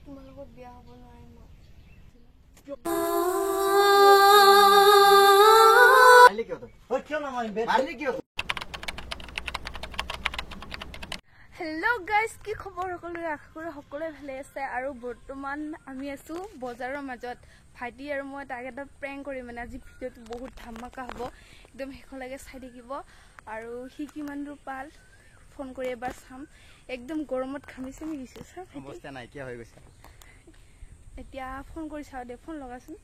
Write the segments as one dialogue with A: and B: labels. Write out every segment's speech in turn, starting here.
A: তোমাৰ লগত বিয়া হ'ব নোৱাৰিম মই। হেল্ল' গাইজ, কি খবৰ সকলোৰে? আশা কৰোঁ সকলোৱে ভালে আছে। আৰু বৰ্তমান আমি আছোঁ বজাৰৰ মাজত। ভাইটি আৰু মই তাক এটা প্ৰেংক কৰিম। মানে আজি ভিডিঅ'টো বহুত ধামাকা হ'ব, একদম শেষলৈকে চাই থাকিব। আৰু সি কিমান দূৰ পাল ফোন কৰি এবাৰ চাম। একদম গৰমত ঘামি চামি গৈছে,
B: অৱস্থা নাইকিয়া হৈ গৈছে।
A: এতিয়া ফোন কৰি চাওঁ দে, ফোন লগাচোন।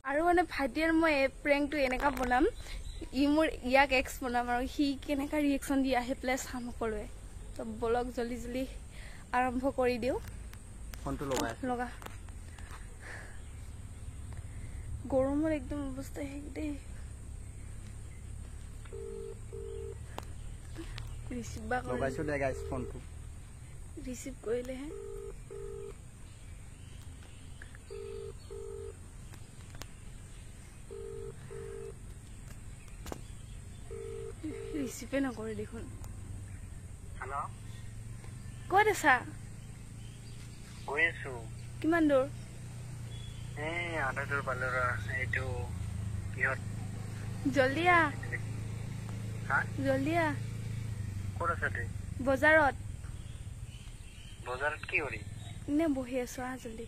A: আৰু মানে ভাইটি আৰু মই এই প্ৰেংকটো এনেকুৱা বনাম, ইয়াক এক্স বনাম আৰু সি কেনেকুৱা ৰিয়েকশ্যন দি আহি পেলাই চাম সকলোৱে। তো বলক জলদি জলদি আৰম্ভ কৰি দিওঁ।
B: ফোনটো লগা
A: গৰমত একদম অৱস্থা শেষ দেই। ৰিচিভ বা
B: লগাইছো দে গাইছ ফোনটো।
A: ৰিচিভ কৰিলেহে ৰিচিভে নকৰে দেখোন।
C: হেল্ল',
A: ক'ত আছা?
C: গৈ আছো।
A: কিমান দূৰ?
C: আধা দূৰ পালো ৰ। এইটো কিহত?
A: জল্দি আহ,
C: হা?
A: জল্দি আহ।
C: ক'ত আছা তুই?
A: বজাৰত।
C: বজাৰত কি কৰি?
A: এনে বহি আছো, আহ জল্দি।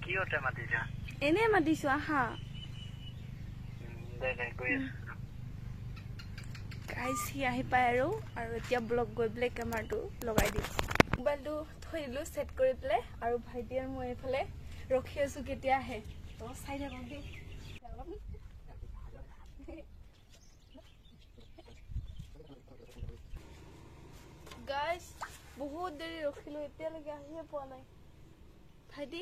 C: কিহতে মাতিছা?
A: এনে মাতিছো, আহা।
C: দে গৈ আছো।
A: গাইজ সি আহি পায় আৰু এতিয়া ব্লগ গৈ পেলাই কেমেৰাটো লগাই দিওঁ। মোবাইলটো থৈ দিলোঁ ছেট কৰি পেলাই। আৰু ভাইটি আৰু মই এইফালে ৰখি আছো কেতিয়া আহে। তো চাই থাকক দেই। গাইজ বহুত দেৰি ৰখিলো, এতিয়ালৈকে আহিয়ে পোৱা নাই। ভাইটি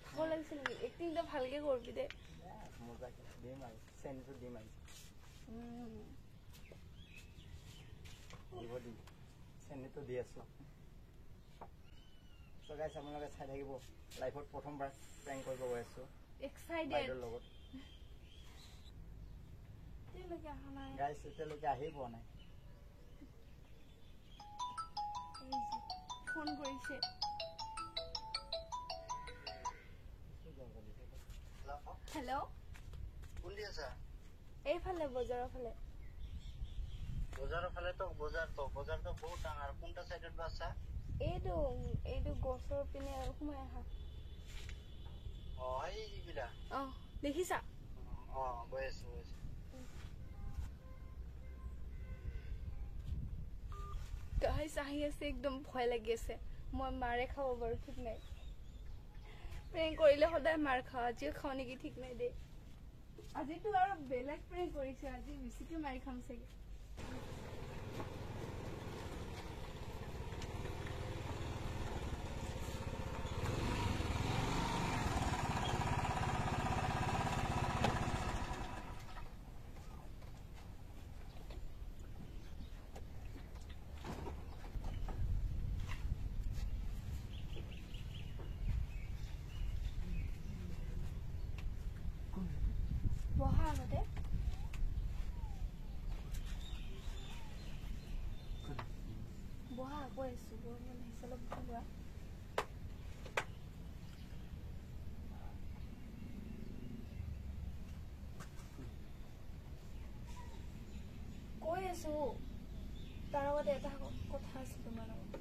A: ভাগৰ লাগিছে নেকি? এক্টিংটা ভালকে কৰবি দে।
B: চেনীটো দি আছো। So guys, আপোনালোকে চাই থাকিব। লাইফত প্ৰথমবাৰ প্ৰেংক কৰিব গৈ আছো বাইদেউৰ লগত। গাইজ এতিয়ালৈকে আহি পোৱা নাই।
A: ফোন কৰিছে। হেল্ল',
C: কোনদি আছা?
A: এইফালে বজাৰৰ ফালে।
C: বজাৰৰ ফালে তো বজাৰটো বহুত ডাঙৰ। কোনটা সাইডত বাছা?
A: এইটো গছৰ পিনে সোমাই আহা।
C: এই যিবিলা
A: দেখিছা?
C: গৈ আছো।
A: গাইজ আহি আছে, একদম ভয় লাগি আছে। মই মাৰে খাব বাৰু, ঠিক নাই। প্ৰেংক কৰিলে সদায় মাৰ খাওঁ, আজিও খাওঁ নেকি ঠিক নাই দেই। আজিতো আৰু বেলেগ প্ৰেংক কৰিছে, আজি বেছিকে মাৰি খাম চাগে। বহা আগতে। বহা কৈ আছো, গৰম আহিছে অলপ বহা। কৈ আছো, তাৰ আগতে এটা কথা আছে তোমাৰ লগত।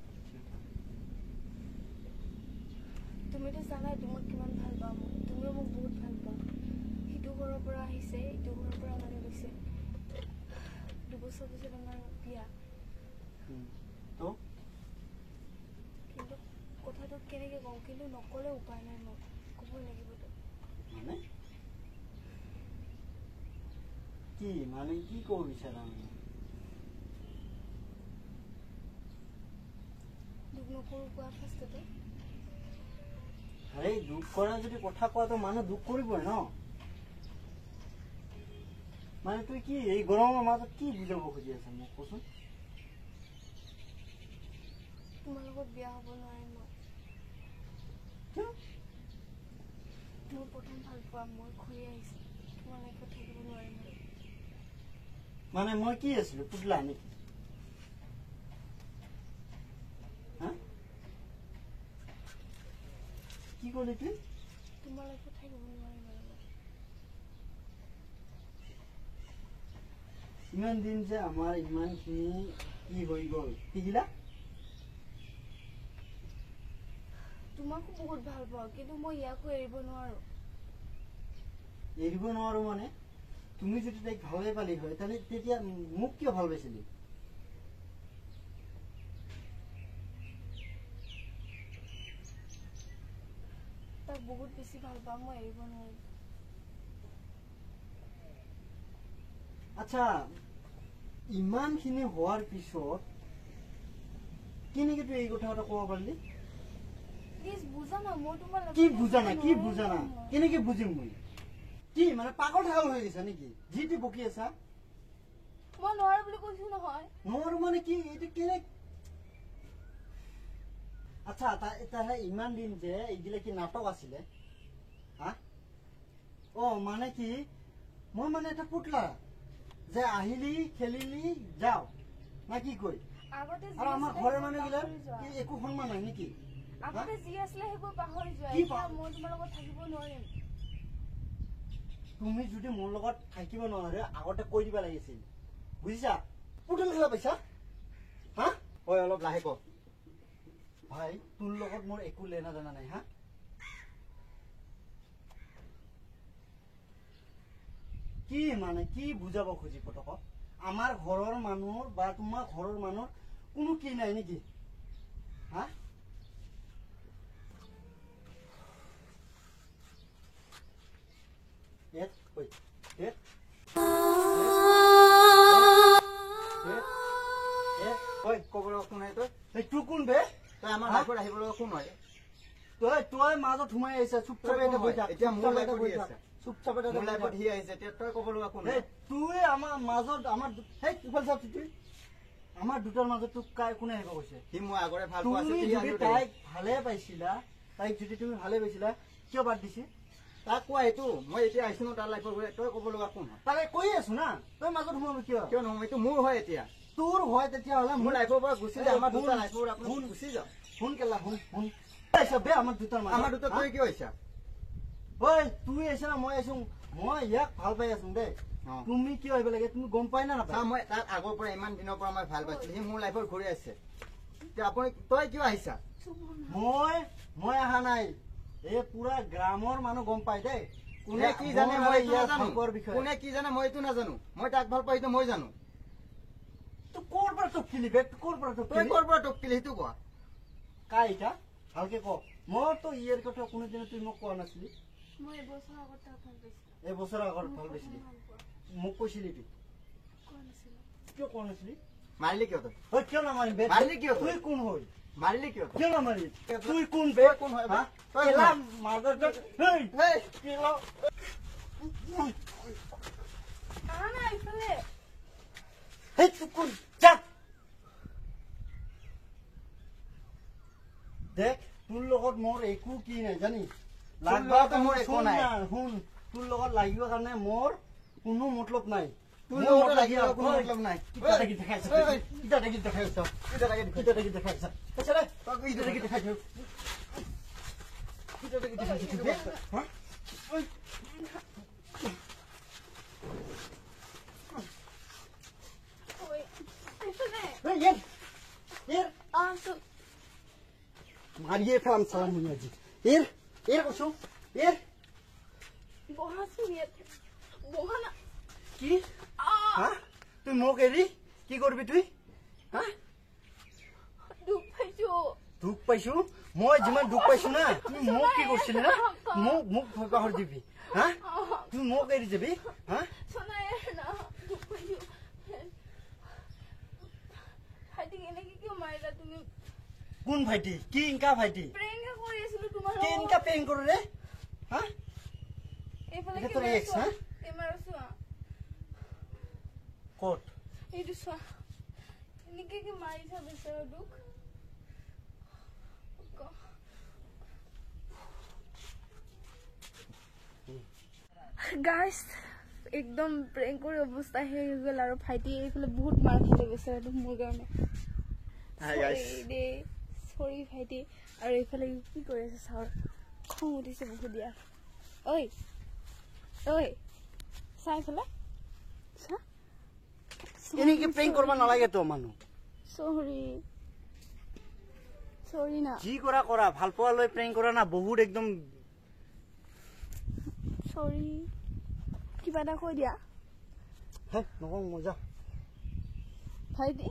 A: তুমিতো জানাই তোমাক কিমান ভাল পাওঁ মই, তুমিও মোক বহুত ভাল পোৱা। সিটো ঘৰৰ পৰা আহিছে, ইটো ঘৰৰ পৰা মানে গৈছে। 2 বছৰ পিছত আমাৰ বিয়া। কিন্তু কথাটো কেনেকে কওঁ, কিন্তু নকলে উপায় নাই, মোক ক'বই লাগিবতো।
B: মানে কি ক'ব বিচাৰা?
A: দুখ নকৰো কোৱা ফাৰ্ষ্টতে।
B: আৰে দুখ কৰা যদি কথা কোৱাটো মানুহ দুখ কৰিবই ন। মানে তুই কি এই গৰমৰ মাজত কি বুজাব খুজি আছা মোক কচোন?
A: তোমাৰ লগত বিয়া হ'ব নোৱাৰিম মই। মোৰ প্ৰথম ভাল পোৱা মই ঘূৰি আহিছো, তোমাৰ লাইফত থাকিব নোৱাৰিম।
B: মানে মই কি আছিলো পুতলা নেকি?
D: কি ক'লি তুই
A: তোমাৰ লাইফত থাকিব নোৱাৰিম আৰু
D: ইমান দিন যে আমাৰ ইমানখিনি কি হৈ গ'ল শিকিলা
A: তোমাকো বহুত ভাল পাওঁ কিন্তু মই ইয়াকো এৰিব নোৱাৰো
D: এৰিব নোৱাৰো মানে তুমি যদি তাইক ভালে পালি হয় তাহলে তেতিয়া মোক কিয় ভাল পাইছিলি
A: তাক বহুত বেছি ভাল পাওঁ মই এৰিব নোৱাৰো
D: আচ্ছা ইমানখিনি হোৱাৰ পিছত কেনেকৈ তুই এই কথাটা ক'ব পাৰিলি
A: প্লিজ বুজা না মই তোমাৰ
D: কি বুজা না কেনেকৈ বুজিম মই কি মানে পাগল ঠাগল হৈ গৈছা নেকি যি তুই বকি আছা
A: মই নোৱাৰো বুলি কৈছো নহয়
D: নোৱাৰো মানে কি এইটো কেনে আচ্ছা তাহে ইমান দিন যে এইগিলা কি নাটক আছিলে হা অ মানে কি মই মানে এটা পুতলা যে আহিলি খেলিলি যাও না কি কই
A: আগতে
D: আৰু আমাৰ ঘৰৰ মানুহবিলাক কি একো সন্মান নাই নেকি
A: আগতে যি আছিলে সেইবোৰ পাহৰি যোৱা
D: কি
A: এতিয়া মই তোমাৰ লগত থাকিব নোৱাৰিম
D: তুমি যদি মোৰ লগত থাকিব নোৱাৰে আগতে কৈ দিব লাগিছিল বুজিছা পুতুল খেলা পাইছা হা হয় অলপ লাহে ক ভাই তোৰ লগত মোৰ একো লেনা দেনা নাই হা কি মানে কি বুজাব খুজি পটক আমাৰ ঘৰৰ মানুহৰ বা তোমাৰ ঘৰৰ মানুহৰ কোনো কি নাই নেকি হা তোৰ কোন বে
B: তই আমাৰ লাইফত আহিবলৈ কোন হয়
D: তই মাজত সোমাই আহিছা চুপচাপ
B: এতিয়া মোৰ লাইফত সি আছে চুপচাপ মোৰ লাইফত সি আহিছে এতিয়া তই ক'ব লগা কোন
D: তুই আমাৰ মাজত আমাৰ আমাৰ দুটাৰ মাজত তোক কোনে আহিব কৈছে
B: সি মই আগৰে ভাল
D: তুমি যদি তাইক ভালে পাইছিলা তাইক যদি তুমি ভালে পাইছিলা কিয় বাদ দিছি
B: তাক কোৱা এইটো মই এতিয়া আহিছো ন তাৰ লাইফৰ তই ক'ব লগা কোন হয়
D: তাকে কৈ আছো না তই মাজত সোমাবি কিয়
B: নহয় এইটো মোৰ হয় এতিয়া
D: তোৰ হয় তেতিয়াহ'লে
B: মোৰ লাইফৰ পৰা গুচি যায় আমাৰ দুটা লাইফৰ আপুনি গুচি যাওঁ
D: শুন কেলা শুন বে আমাৰ দুটাৰ মাজত
B: আমাৰ দুটা তই কিয় আহিছা
D: ঐ তুই আহিছা না মই আহিছো মই ইয়াক ভাল পাই আছো দেই তুমি কিয় আহিব লাগে তুমি গম পাই না নাপাই
B: মই তাক আগৰ পৰা ইমান দিনৰ পৰা মই ভাল পাইছিলো সি মোৰ লাইফত ঘূৰি আছে আপুনি তই কিয় আহিছা
D: মই অহা নাই এই পুৰা গ্ৰামৰ মানুহ গম পাই দেই
B: কোনে কি জানে মই কোনে কি জানে মই এইটো নাজানো মই তাক ভাল পাই মই জানো
D: তই ক'ৰ পৰা টকিলি বে ক'ৰ পৰা
B: টকিলি সেইটো কোৱা
D: কা এটা ভালকে ক মইতো ইয়াৰ কথা কোনোদিনে তুই মোক কোৱা নাছিলি
A: মই এবছৰ আগত তাক ভাল পাইছিলো
D: এবছৰ আগত ভাল পাইছিলি মোক কৈছিলি তুই কিয় কোৱা নাছিলি
B: মাৰিলি কিয় তই
D: কিয় নামাৰিম বে
B: মাৰিলি কিয়
D: তুই কোন হয়
B: মাৰিলি কিয়
D: কিয় নামাৰি তুই কোন বে
B: কোন হয়
D: মাজত দেখ তোৰ লগত মোৰ একো কি নাই জানি শুন তোৰ লগত লাগিব কাৰণে মোৰ কোনো মতলব নাই মারিয়ে ফেলাম সালাম মুনিয়াজি এর কছো কি হ্যাঁ তুই মোক এরি কি করবি তুই হ্যাঁ দুখ পাইছো মই যিমান দুখ পাইছো না তুমি মোক কি করছিলি না মোক পাহর দিবি হ্যাঁ তুই মোক এরি যাবি হ্যাঁ কোন ভাইটি কি ইনকা ভাইটি কি ইনকা প্রেম করো রে হ্যাঁ তোর এক্স হ্যাঁ কোট
A: এইটো চোৱা এনেকে কি মাৰিছা বেচাৰা দুখ গাইছ একদম প্ৰেং কৰি অৱস্থা শেষ হৈ গ'ল আৰু ভাইটি এইফালে বহুত মাৰ খালে বেচাৰাটো মোৰ কাৰণে সৰি ভাইটি আৰু এইফালে কি কৰি আছে চাওঁ খং উঠিছে বহুত দিয়া ঐ চাই ফেলে চা
D: এনেকে প্ৰেংক কৰিব নালাগে তো মানুহ
A: চৰি না
D: যি কৰা কৰা ভাল পোৱা লৈ প্ৰেংক কৰা না বহুত একদম
A: চৰি কিবা এটা কৈ দিয়া
D: হে নকওঁ মজা
A: ভাইটি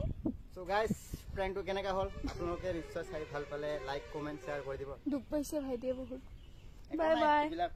B: সো গাইস প্ৰেংকটো কেনেকা হ'ল আপোনালোকে নিশ্চয় চাই ভাল পালে লাইক কমেন্ট শ্বেয়াৰ কৰি দিব
A: দুখ পাইছে ভাইটিয়ে বহুত
B: একো
A: বাই
B: নাই,
A: বাই
B: এইবিলাক